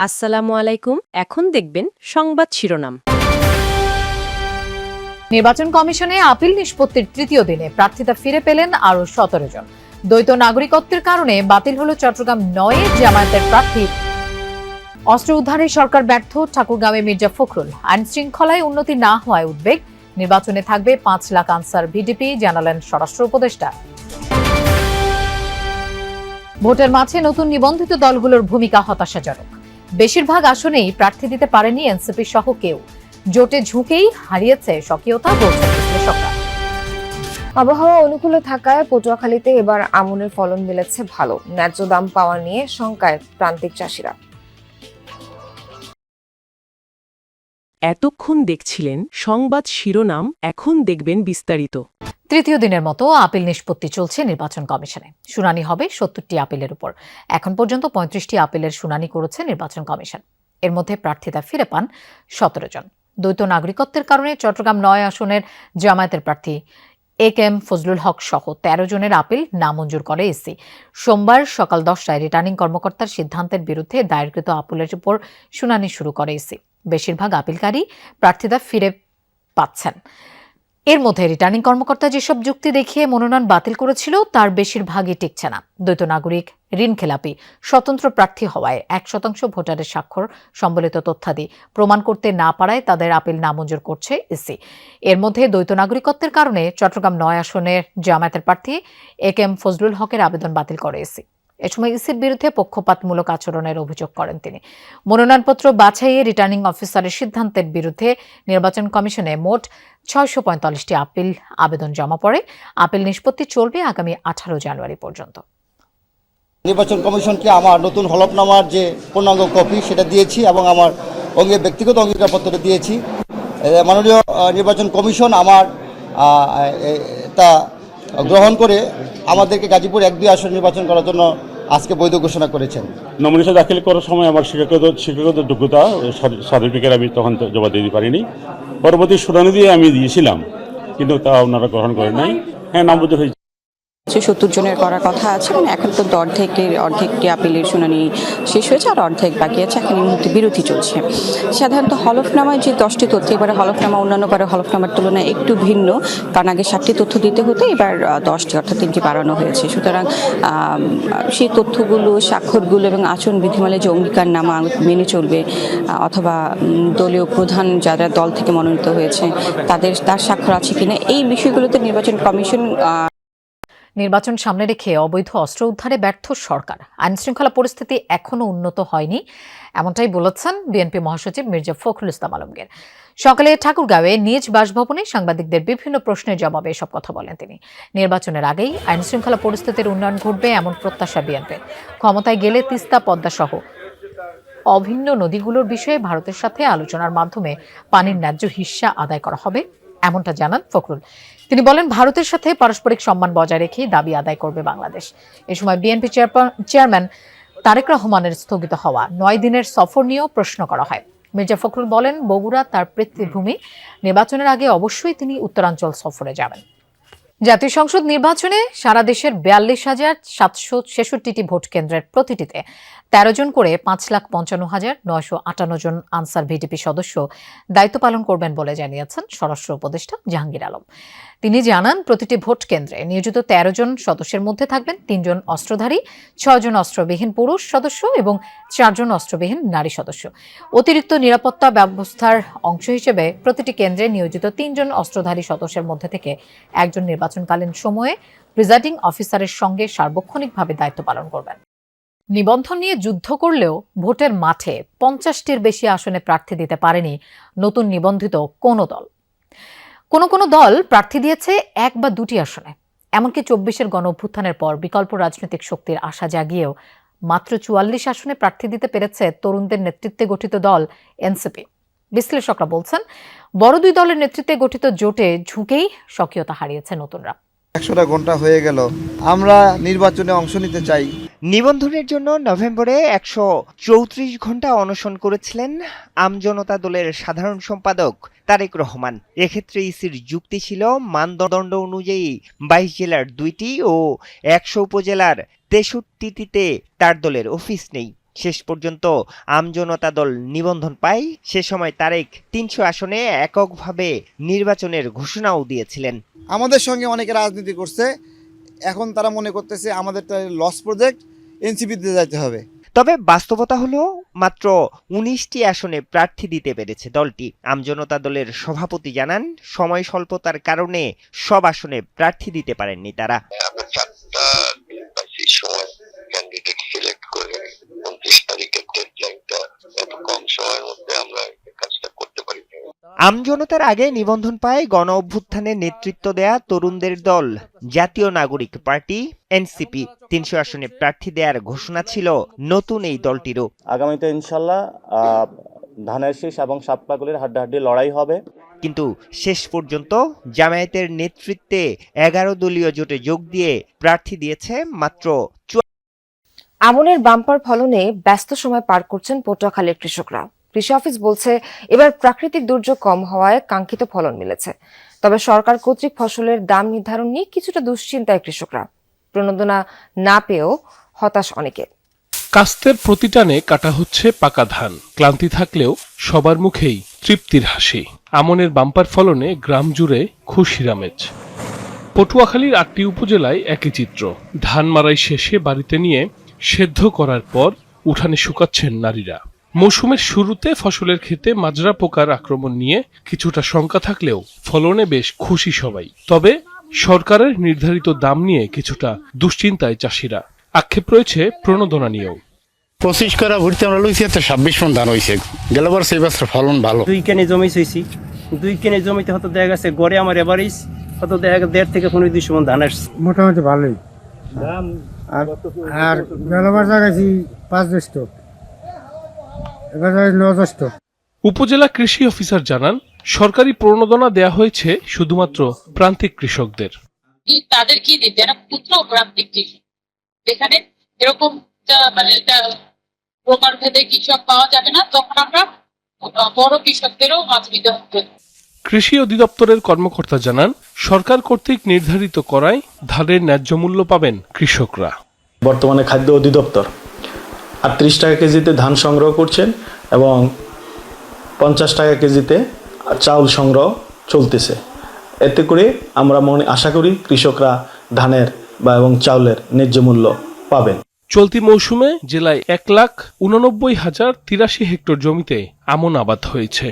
আসসালামু আলাইকুম। এখন দেখবেন সংবাদ শিরোনাম। নির্বাচন কমিশনে আপিল নিষ্পত্তির তৃতীয় দিনে প্রার্থিতা ফিরে পেলেন আরো 17 জন। দ্বৈত নাগরিকত্বের কারণে বাতিল হল চট্টগ্রাম ৯ জামায়াতের প্রার্থী। অস্ত্র উদ্ধারে সরকার ব্যর্থ, ঠাকুরগাঁওয়ে মির্জা ফখরুল। আইন শৃঙ্খলায় উন্নতি না হওয়ায় উদ্বেগ, নির্বাচনে থাকবে ৫ লাখ আনসার ভিডিপি, জানালেন স্বরাষ্ট্র উপদেষ্টা। ভোটের মাঝে নতুন নিবন্ধিত দলগুলোর ভূমিকা হতাশাজনক। বেশিরভাগ আসনেই প্রার্থী দিতে পারেনি এনসিপি সহ কেউ। জোটে ঝুঁকেই হারিয়েছে স্বকীয়তা, বলছেন বিশ্লেষকরা। আবহাওয়া অনুকূলে থাকায় পটুয়াখালীতে এবার আমনের ফলন মিলেছে ভালো। ন্যায্য দাম পাওয়া নিয়ে শঙ্কায় প্রান্তিক চাষিরা। এতক্ষণ দেখছিলেন সংবাদ শিরোনাম, এখন দেখবেন বিস্তারিত। তৃতীয় দিনের মতো আপিল নিষ্পত্তি চলছে নির্বাচন কমিশনে। শুনানি হবে ৭০টি আপিলের উপর। এখন পর্যন্ত ৩৫টি আপিলের শুনানি করেছে নির্বাচন কমিশন। এর মধ্যে প্রার্থিতা ফিরে পান ১৭ জন। দ্বৈত নাগরিকত্বের কারণে চট্টগ্রাম ৯ আসনের জামায়াতের প্রার্থী এ.কে.এম. ফজলুল হক সহ ১৩ জনের আপিল নামঞ্জুর করে ইসি। সোমবার সকাল ১০টায় রিটার্নিং কর্মকর্তার সিদ্ধান্তের বিরুদ্ধে দায়েরকৃত আপিলের উপর শুনানি শুরু করে ইসি। বেশিরভাগ আপিলকারী প্রার্থিতা ফিরে পাচ্ছেন। এর মধ্যে রিটার্নিং কর্মকর্তা যেসব যুক্তি দেখিয়ে মনোনয়ন বাতিল করেছিল তার বেশিরভাগই টিকছে না। দ্বৈত নাগরিক, ঋণ খেলাপি, স্বতন্ত্র প্রার্থী হওয়ায় ১% ভোটারের স্বাক্ষর সম্বলিত তথ্যাদি প্রমাণ করতে না পারায় তাদের আপিল নামঞ্জুর করছে ইসি। এর মধ্যে দ্বৈত নাগরিকত্বের কারণে চট্টগ্রাম ৯ আসনের জামায়াতের প্রার্থী এ.কে.এম. ফজলুল হকের আবেদন বাতিল করে ইসি। এ সময় ইসির বিরুদ্ধে পক্ষপাতমূলক আচরণের অভিযোগ করেন তিনি। মনোনয়নপত্র বাছাইয়ে রিটার্নিং অফিসারের সিদ্ধান্তের বিরুদ্ধে নির্বাচন কমিশনে মোট ৬৪৫টি আপিল আবেদন জমা পড়ে। আপিল নিষ্পত্তি চলবে আগামী ১৮ জানুয়ারি পর্যন্ত। নির্বাচন কমিশনকে আমার নতুন হলফনামার যে পূর্ণাঙ্গ কপি সেটা দিয়েছি এবং আমার ব্যক্তিগত অঙ্গীকারপত্রটা দিয়েছি। মাননীয় নির্বাচন কমিশন আমার তা গ্রহণ করে আমাদেরকে গাজীপুর ১-২ আসন নির্বাচন করার জন্য আজকে বৈধ ঘোষণা করেছেন। নমিনেশন দাখিল করার সময় আমার শিক্ষাগত যোগ্যতা সার্টিফিকেট আমি তখন জমা দিতে পারিনি। পরবর্তী শুনানি দিয়ে আমি দিয়েছিলাম, কিন্তু তা ওনারা গ্রহণ করে নাই। হ্যাঁ, নামঞ্জুর হয়েছে। ৭০ জনের করার কথা আছে, মানে এখন তো অর্ধেকটি আপিলের শুনানি শেষ হয়েছে, আর অর্ধেক বাকি আছে। এখন এই মুহূর্তে বিরতি চলছে। সাধারণত হলফনামায় যে 10টি তথ্য, এবারে হলফনামা অন্যান্য করে হলফনামার তুলনায় একটু ভিন্ন, কারণ আগে 7টি তথ্য দিতে হতো, এবার 10টি অর্থাৎ 3টি বাড়ানো হয়েছে। সুতরাং সেই তথ্যগুলো, স্বাক্ষরগুলো এবং আচরণ বিধিমালায় যে অঙ্গীকারনামা মেনে চলবে, অথবা দলীয় প্রধান যারা দল থেকে মনোনীত হয়েছে তার স্বাক্ষর আছে কিনা, এই বিষয়গুলোতে নির্বাচন কমিশন। নির্বাচন সামনে রেখে অবৈধ অস্ত্র উদ্ধারে ব্যর্থ সরকার। আইনশৃঙ্খলা পরিস্থিতি এখনও উন্নত হয়নি, এমনটাই বলেছেন বিএনপি মহাসচিব মির্জা ফখরুল ইসলাম আলমগীর। সকালে ঠাকুরগাঁওয়ে নিজ বাসভবনে সাংবাদিকদের বিভিন্ন প্রশ্নের জবাবে এসব কথা বলেন তিনি। নির্বাচনের আগেই আইনশৃঙ্খলা পরিস্থিতির উন্নয়ন ঘটবে এমন প্রত্যাশা বিএনপির। ক্ষমতায় গেলে তিস্তা, পদ্মা সহ অভিন্ন নদীগুলোর বিষয়ে ভারতের সাথে আলোচনার মাধ্যমে পানির ন্যায্য হিস্সা আদায় করা হবে, এমনটা জানান ফখরুল। তিনি বলেন, ভারতের সাথে পারস্পরিক সম্মান বজায় রেখেই দাবি আদায় করবে বাংলাদেশ। এ সময় বিএনপি চেয়ারম্যান তারেক রহমানের স্থগিত হওয়া 9 দিনের সফর নিয়েও প্রশ্ন করা হয়। মির্জা ফখরুল বলেন, বগুড়া তার পিতৃভূমি, নির্বাচনের আগে অবশ্যই তিনি উত্তরাঞ্চল সফরে যাবেন। জাতীয় সংসদ নির্বাচনে সারা দেশের ৪২,৭৬৬টি ভোট কেন্দ্রের প্রতিটিতে ১৩ জন করে ৫,৫৫,৯৫৮ জন আনসার ভিডিপি সদস্য দায়িত্ব পালন করবেন বলে জানিয়েছেন স্বরাষ্ট্র উপদেষ্টা জাহাঙ্গীর আলম। তিনি জানান, প্রতিটি ভোট কেন্দ্রে নিয়োজিত ১৩ জন সদস্যের মধ্যে থাকবেন 3 জন অস্ত্রধারী, 6 জন অস্ত্রবিহীন পুরুষ সদস্য এবং 4 জন অস্ত্রবিহীন নারী সদস্য। অতিরিক্ত নিরাপত্তা ব্যবস্থার অংশ হিসেবে প্রতিটি কেন্দ্রে নিয়োজিত 3 জন অস্ত্রধারী সদস্যের মধ্যে থেকে একজন নির্বাচনকালীন সময়ে প্রিজাইডিং অফিসারের সঙ্গে সার্বক্ষণিকভাবে দায়িত্ব পালন করবেন। নিবন্ধন নিয়ে যুদ্ধ করলেও ভোটের মাঠে 50টির বেশি আসনে প্রার্থী দিতে পারেনি নতুন নিবন্ধিত কোনো দল। কোনো দল প্রার্থী দিয়েছে 1 বা 2টি আসনে। এমনকি 24-এর গণঅভ্যুত্থানের পর বিকল্প রাজনৈতিক শক্তির আশা জাগিয়েও মাত্র 44 আসনে প্রার্থী দিতে পেরেছে তরুণদের নেতৃত্বে গঠিত দল এনসিপি। বিশ্লেষকরা বলছেন, বড় 2 দলের নেতৃত্বে গঠিত জোটে ঝুঁকেই স্বকীয়তা হারিয়েছে নতুনরা। 100টা ঘন্টা হয়ে গেল, আমরা নির্বাচনে অংশ নিতে চাই। নিবন্ধনের জন্য নভেম্বরে 134 ঘন্টা অনশন করেছিলেন আমজনতা দলের সাধারণ সম্পাদক তারেক রহমান। এক্ষেত্রে ইসির যুক্তি ছিল, মানদণ্ড অনুযায়ী 22 জেলার 2টি ও 100 উপজেলার 63টিতে তার দলের অফিস নেই। শেষ পর্যন্ত আমজনতা দল নিবন্ধন পায়। সে সময় তারেক ৩০০ আসনে এককভাবে নির্বাচনের ঘোষণাও দিয়েছিলেন। আমাদের সঙ্গে অনেকে রাজনীতি করছে, এখন তারা মনে করতেছে আমাদের লস প্রজেক্ট, এনসিপিতে যাইতে হবে। তবে বাস্তবতা হলো মাত্র ১৯টি আসনে প্রার্থী দিতে পেরেছে দলটি। আমজনতা দলের সভাপতি জানান, সময় স্বল্পতার কারণে সব আসনে প্রার্থী দিতে পারেননি তারা। আমরা 4টা সময় ক্যান্ডিডেট সিলেক্ট করে 29 তারিখের ডেডলাইনটা এত কম সময়ের মধ্যে আমরা কাজটা করতে পারি। আমজনতার আগে নিবন্ধন পায় গণ অভ্যুত্থানে নেতৃত্ব দেয়া তরুণদের দল জাতীয় নাগরিক পার্টি এনসিপি। ৩০০ আসনে প্রার্থী দেওয়ার ঘোষণা ছিল নতুন এই দলটিরও। আগামীতে ইনশাল্লাহ ধানের শীষ এবং সাতপাগুলির হাড্ডাহাড্ডি লড়াই হবে। কিন্তু শেষ পর্যন্ত জামায়াতের নেতৃত্বে 11 দলীয় জোটে যোগ দিয়ে প্রার্থী দিয়েছে মাত্র। আমনের বাম্পার ফলনে ব্যস্ত সময় পার করছেন পটুয়াখালীর কৃষকরা। কৃষি অফিস বলছে, এবার প্রাকৃতিক দুর্যোগ কম হওয়ায় কাঙ্ক্ষিত ফলন মিলেছে। তবে সরকার কর্তৃক ফসলের দাম নির্ধারণ নিয়ে কিছুটা দুশ্চিন্তায় কৃষকরা। প্রণোদনা না পেয়েও হতাশ অনেকে। কাস্তের প্রতিটানে কাটা হচ্ছে পাকা ধান। ক্লান্তি থাকলেও সবার মুখেই তৃপ্তির হাসি। আমনের বাম্পার ফলনে গ্রাম জুড়ে খুশির আমেজ। পটুয়াখালীর 8টি উপজেলায় একই চিত্র। ধান মাড়াই শেষে বাড়িতে নিয়ে সেদ্ধ করার পর উঠানে শুকাচ্ছেন নারীরা। মৌসুমের শুরুতে ফসলের ক্ষেতে মাজরা পোকার আক্রমণ নিয়ে কিছুটা শঙ্কা থাকলেও ফলনে বেশ খুশি সবাই। তবে সরকারের নির্ধারিত দাম নিয়ে কিছুটা দুশ্চিন্তায় চাষিরা। আক্ষেপ রয়েছে প্রণোদনা নিয়েও। 25 করা ভর্তি আমরা লইছি, 26 মন ধান হয়েছে। গেলবার সেই বছর ফলন ভালো। 2 কেনে জমি ছইছি, 2 কেনে জমিতে হয়তো দেখা গেছে গড়ে আমার এভারেজ হয়তো দেখা গেছে 1.5 থেকে 200 মন ধান আসছে। মোটামুটি ভালোই। আর গেলবার জায়গাছি 5 এবার 9 উপজেলা কৃষি অফিসার জানান, সরকারি প্রণোদনা দেয়া হয়েছে শুধুমাত্র প্রান্তিক কৃষকদের। তাদের কি দিতে, যারা ক্ষুদ্র প্রান্তিক কৃষক, যেখানে এরকম মানে প্রকার ভেদে কৃষক পাওয়া যাবে না, তখন আমরা বড় কৃষকদেরও মাছ দিতে হবে। কৃষি অধিদপ্তরের কর্মকর্তা জানান, সরকার কর্তৃক নির্ধারিত করায় ধানের ন্যায্য মূল্য পাবেন কৃষকরা। বর্তমানে খাদ্য অধিদপ্তর 38 টাকা কেজিতে ধান সংগ্রহ করছেন এবং 50 টাকা কেজিতে চাউল সংগ্রহ চলতেছে। এতে করে আমরা আশা করি কৃষকরা ধানের এবং চাউলের ন্যায্য মূল্য পাবেন। চলতি মৌসুমে জেলায় 1,89,083 হেক্টর জমিতে আমন আবাদ হয়েছে।